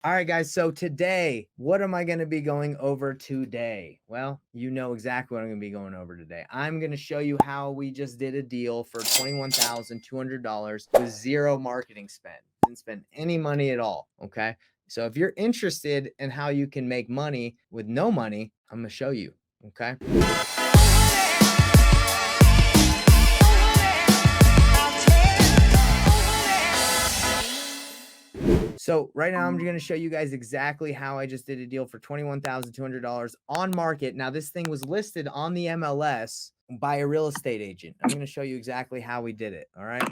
All right, guys. So today, what am I going to be going over today? Well, you know exactly what I'm going to be going over today. I'm going to show you how we just did a deal for $21,200 with zero marketing spend. Didn't spend any money at all. Okay. So if you're interested in how you can make money with no money, I'm going to show you. Okay. So right now I'm going to show you guys exactly how I just did a deal for $21,200 on market. Now this thing was listed on the MLS by a real estate agent. I'm going to show you exactly how we did it. All right.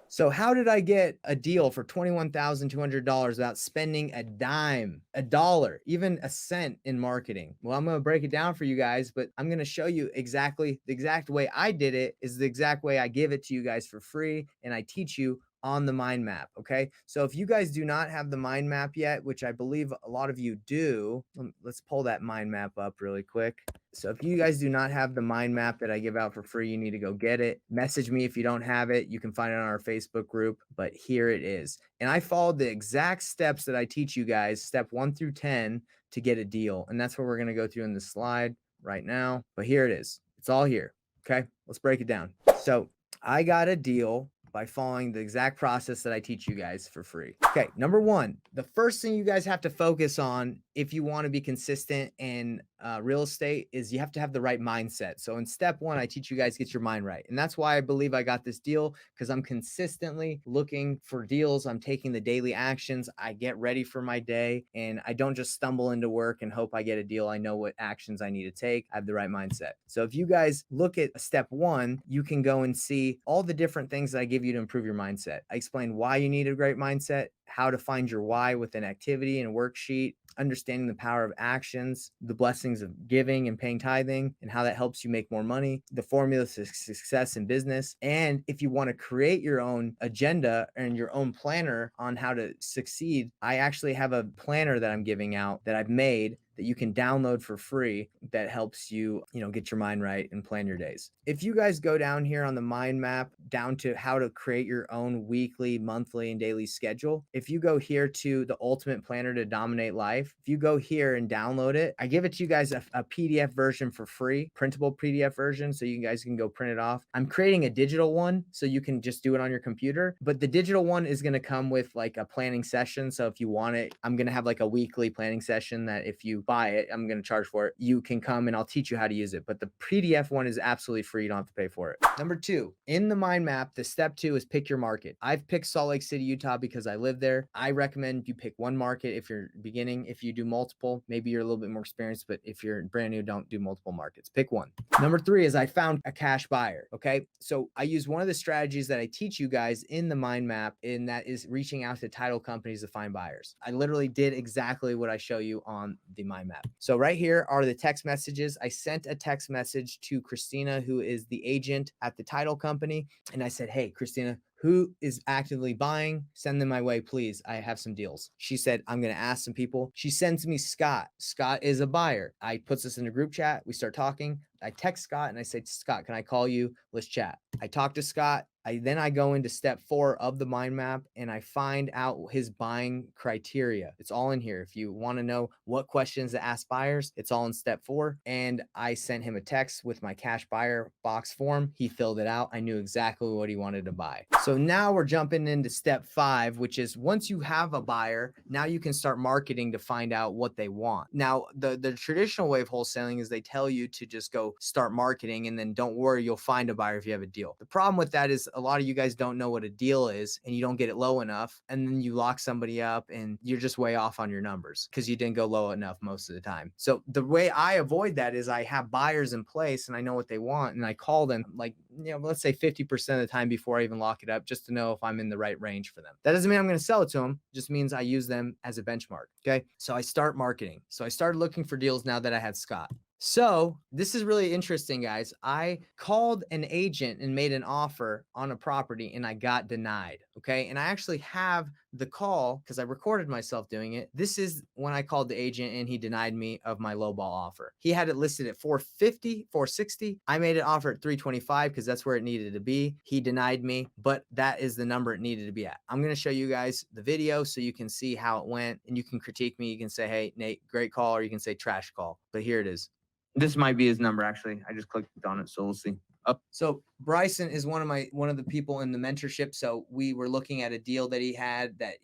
So how did I get a deal for $21,200 without spending a dime, a dollar, even a cent in marketing? Well, I'm going to break it down for you guys, but I'm going to show you exactly the exact way I did it is the exact way I give it to you guys for free. And I teach you on the mind map. Okay. So if you guys do not have the mind map yet, which I believe a lot of you do, let's pull that mind map up really quick. So if you guys do not have the mind map that I give out for free, you need to go get it. Message me if you don't have it. You can find it on our Facebook group, but here it is. And I followed the exact steps that I teach you guys, step 1 through 10, to get a deal. And that's what we're going to go through in this slide right now. But here it is. It's all here. Okay, let's break it down. So I got a deal by following the exact process that I teach you guys for free. Okay, number one, the first thing you guys have to focus on if you want to be consistent in real estate is you have to have the right mindset. So in step one, I teach you guys get your mind right. And that's why I believe I got this deal, because I'm consistently looking for deals. I'm taking the daily actions. I get ready for my day and I don't just stumble into work and hope I get a deal. I know what actions I need to take. I have the right mindset. So if you guys look at step one, you can go and see all the different things that I give you to improve your mindset. I explain why you need a great mindset, how to find your why with an activity and worksheet, understanding the power of actions, the blessings of giving and paying tithing, and how that helps you make more money, the formula to success in business. And if you want to create your own agenda and your own planner on how to succeed, I actually have a planner that I'm giving out that I've made that you can download for free that helps you, get your mind right and plan your days. If you guys go down here on the mind map down to how to create your own weekly, monthly, and daily schedule, if you go here to the ultimate planner to dominate life, if you go here and download it, I give it to you guys a PDF version for free, printable PDF version, so you guys can go print it off. I'm creating a digital one so you can just do it on your computer, but the digital one is going to come with like a planning session. So if you want it, I'm going to have like a weekly planning session that if you buy it, I'm going to charge for it. You can come and I'll teach you how to use it. But the PDF one is absolutely free. You don't have to pay for it. Number two, in the mind map, the step two is pick your market. I've picked Salt Lake City, Utah because I live there. I recommend you pick one market if you're beginning. If you do multiple, maybe you're a little bit more experienced, but if you're brand new, don't do multiple markets. Pick one. Number three is I found a cash buyer. Okay. So I use one of the strategies that I teach you guys in the mind map, and that is reaching out to title companies to find buyers. I literally did exactly what I show you on the mind map. So right here are the text messages. I sent a text message to Christina, who is the agent at the title company. And I said, hey, Christina, who is actively buying? Send them my way, please. I have some deals. She said, I'm going to ask some people. She sends me Scott. Scott is a buyer. I puts us in a group chat. We start talking. I text Scott and I say, Scott, can I call you? Let's chat. I talk to Scott. Then I go into step 4 of the mind map and I find out his buying criteria. It's all in here. If you want to know what questions to ask buyers, it's all in step 4. And I sent him a text with my cash buyer box form. He filled it out. I knew exactly what he wanted to buy. So now we're jumping into step 5, which is once you have a buyer, now you can start marketing to find out what they want. Now, the traditional way of wholesaling is they tell you to just go start marketing and then don't worry, you'll find a buyer if you have a deal. The problem with that is a lot of you guys don't know what a deal is and you don't get it low enough, and then you lock somebody up and you're just way off on your numbers because you didn't go low enough most of the time. So the way I avoid that is I have buyers in place and I know what they want, and I call them like, let's say 50% of the time before I even lock it up, just to know if I'm in the right range for them. That doesn't mean I'm going to sell it to them, it just means I use them as a benchmark. Okay. So I start marketing. So I started looking for deals now that I had Scott. So this is really interesting, guys. I called an agent and made an offer on a property and I got denied. Okay. And I actually have the call because I recorded myself doing it. This is when I called the agent and he denied me of my lowball offer. He had it listed at 450, 460. I made an offer at 325 because that's where it needed to be. He denied me, but that is the number it needed to be at. I'm going to show you guys the video so you can see how it went and you can critique me. You can say, hey, Nate, great call, or you can say trash call. But here it is. This might be his number, actually. I just clicked on it, so we'll see. Up. So Bryson is one of the people in the mentorship. So we were looking at a deal that he had that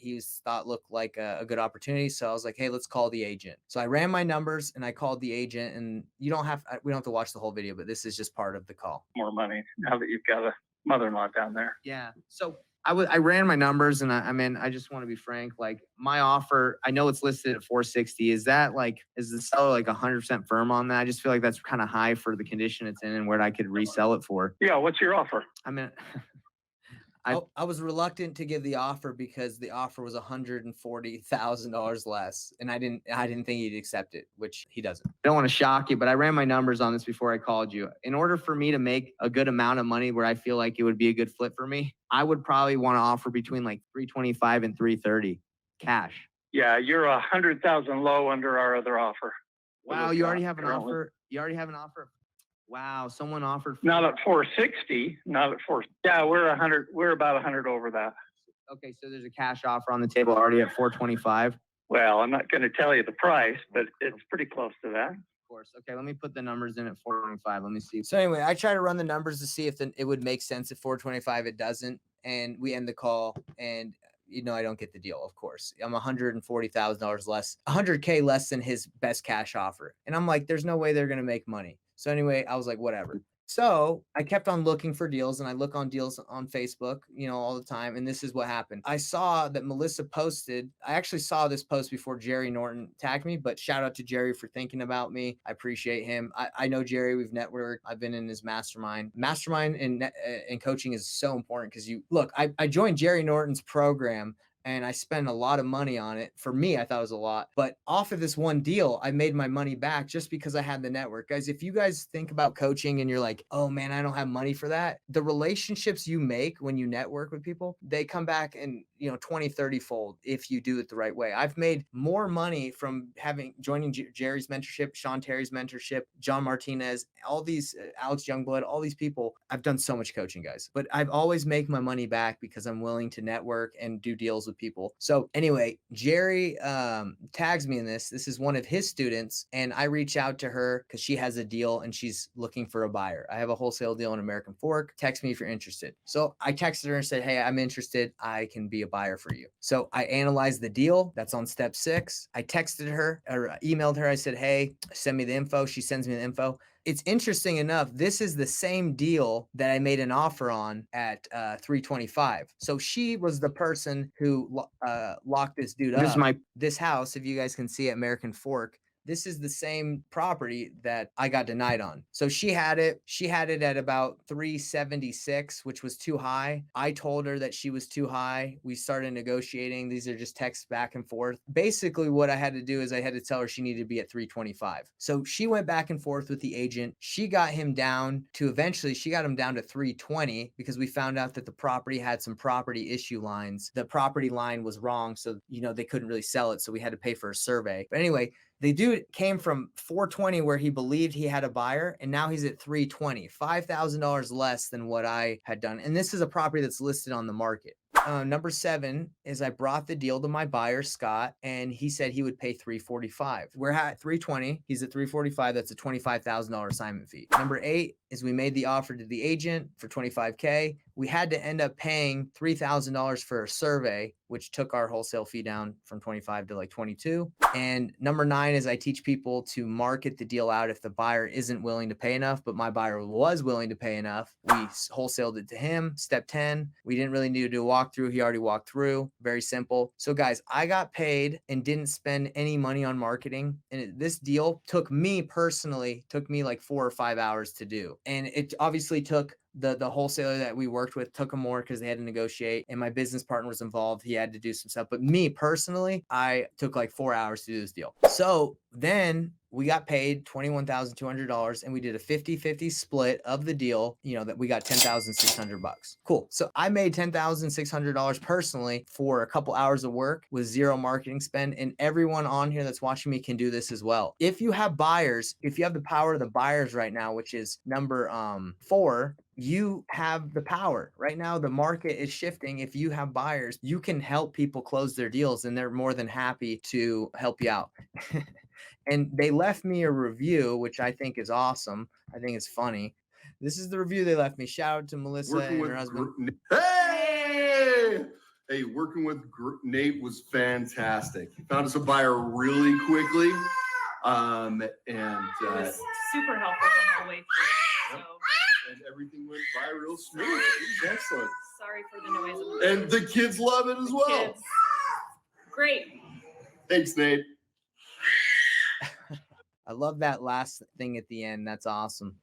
thought looked like a good opportunity. So I was like, hey, let's call the agent. So I ran my numbers and I called the agent. And we don't have to watch the whole video, but this is just part of the call. More money now that you've got a mother-in-law down there. Yeah. So I ran my numbers and I just want to be frank, like my offer, I know it's listed at 460. Is the seller like 100% firm on that? I just feel like that's kind of high for the condition it's in and what I could resell it for. Yeah. What's your offer? I mean, I was reluctant to give the offer because the offer was $140,000 less, and I didn't think he'd accept it, which he doesn't. I don't want to shock you, but I ran my numbers on this before I called you. In order for me to make a good amount of money where I feel like it would be a good flip for me, I would probably want to offer between like 325 and 330 cash. Yeah, you're 100,000 low under our other offer. Wow, you already have an offer. You already have an offer. Wow, someone offered. Not at 460, not at 4. Yeah, we're 100. We're about 100 over that. Okay, so there's a cash offer on the table already at 425. Well, I'm not going to tell you the price, but it's pretty close to that. Of course. Okay, let me put the numbers in at 425. Let me see. So anyway, I try to run the numbers to see if it would make sense at 425. It doesn't, and we end the call, and I don't get the deal. Of course, I'm $140,000 less, $100K less than his best cash offer, and I'm like, there's no way they're gonna make money. So anyway, I was like, whatever. So I kept on looking for deals, and I look on deals on Facebook, all the time. And this is what happened. I saw that Melissa posted. I actually saw this post before Jerry Norton tagged me, but shout out to Jerry for thinking about me. I appreciate him. I know Jerry. We've networked. I've been in his mastermind. Mastermind and coaching is so important because I joined Jerry Norton's program. And I spent a lot of money on it. For me, I thought it was a lot. But off of this one deal, I made my money back just because I had the network. Guys, if you guys think about coaching and you're like, oh man, I don't have money for that. The relationships you make when you network with people, they come back and 20, 30 fold if you do it the right way. I've made more money from joining Jerry's mentorship, Sean Terry's mentorship, John Martinez, all these, Alex Youngblood, all these people. I've done so much coaching, guys. But I've always make my money back because I'm willing to network and do deals with people. So anyway, Jerry tags me in this. This is one of his students, and I reach out to her because she has a deal and she's looking for a buyer. I have a wholesale deal in American Fork. Text me if you're interested. So I texted her and said, hey, I'm interested. I can be a buyer for you. So I analyzed the deal. That's on step 6. I texted her or emailed her. I said, hey, send me the info. She sends me the info. It's interesting enough, this is the same deal that I made an offer on at 325. So she was the person who locked this dude up. This house, if you guys can see at American Fork, this is the same property that I got denied on. So she had it. She had it at about 376, which was too high. I told her that she was too high. We started negotiating. These are just texts back and forth. Basically, what I had to do is I had to tell her she needed to be at 325. So she went back and forth with the agent. She got him down to she got him down to 320 because we found out that the property had some property issue lines. The property line was wrong. So, they couldn't really sell it. So we had to pay for a survey. But anyway, the dude came from 420 where he believed he had a buyer, and now he's at 320, $5,000 less than what I had done. And this is a property that's listed on the market. Number 7 is I brought the deal to my buyer, Scott, and he said he would pay 345. We're at 320. He's at 345. That's a $25,000 assignment fee. Number 8 is we made the offer to the agent for $25K. We had to end up paying $3,000 for a survey, which took our wholesale fee down from 25 to like 22. And number 9 is I teach people to market the deal out if the buyer isn't willing to pay enough, but my buyer was willing to pay enough. We wholesaled it to him. Step 10, we didn't really need to do a walkthrough. He already walked through. Very simple. So guys, I got paid and didn't spend any money on marketing. And this deal took me like 4 or 5 hours to do. And it obviously took the wholesaler that we worked with, took them more because they had to negotiate, and my business partner was involved. He had to do some stuff. But me personally, I took like 4 hours to do this deal. So then we got paid $21,200 and we did a 50-50 split of the deal, you know, that we got $10,600. Cool. So I made $10,600 personally for a couple hours of work with zero marketing spend. And everyone on here that's watching me can do this as well. If you have buyers, if you have the power of the buyers right now, which is number 4, you have the power right now. The market is shifting. If you have buyers, you can help people close their deals and they're more than happy to help you out. And they left me a review, which I think is awesome. I think it's funny. This is the review they left me. Shout out to Melissa and her husband. Hey, working with Nate was fantastic. He found us a buyer really quickly. And it was super helpful the whole way through. So. And everything went by real smooth. It was excellent. Sorry for the noise. And the kids love it as well. Kids. Great. Thanks, Nate. I love that last thing at the end. That's awesome.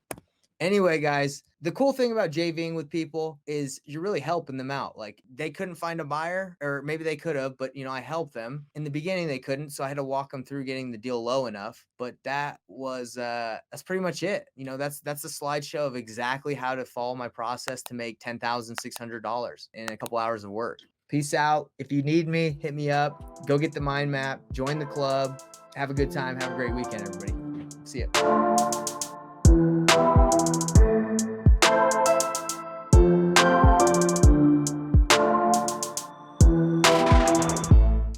Anyway, guys, the cool thing about JVing with people is you're really helping them out. Like they couldn't find a buyer, or maybe they could have, but you know, I helped them. In the beginning they couldn't, so I had to walk them through getting the deal low enough. But that was that's pretty much it. You know, that's a slideshow of exactly how to follow my process to make $10,600 in a couple hours of work. Peace out. If you need me, hit me up. Go get the mind map, join the club. Have a good time. Have a great weekend, everybody. See ya.